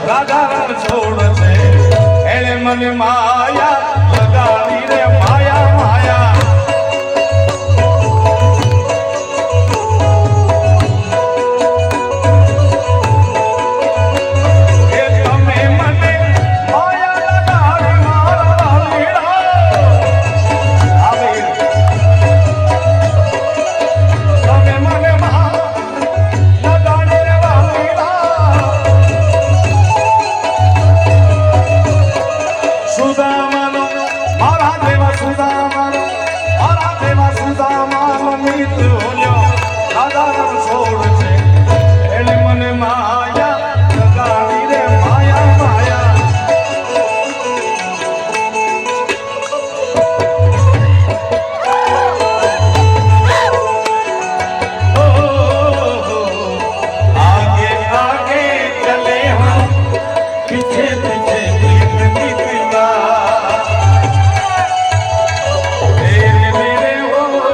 રાજા છોડ છે એને મને માયા લગાવી રે માયા માયા એ તમે મને માયા લગાવી મારા લીલા આવે તમે મને સુદામાનો મિત્ર હોલ્યો રાજા છોડ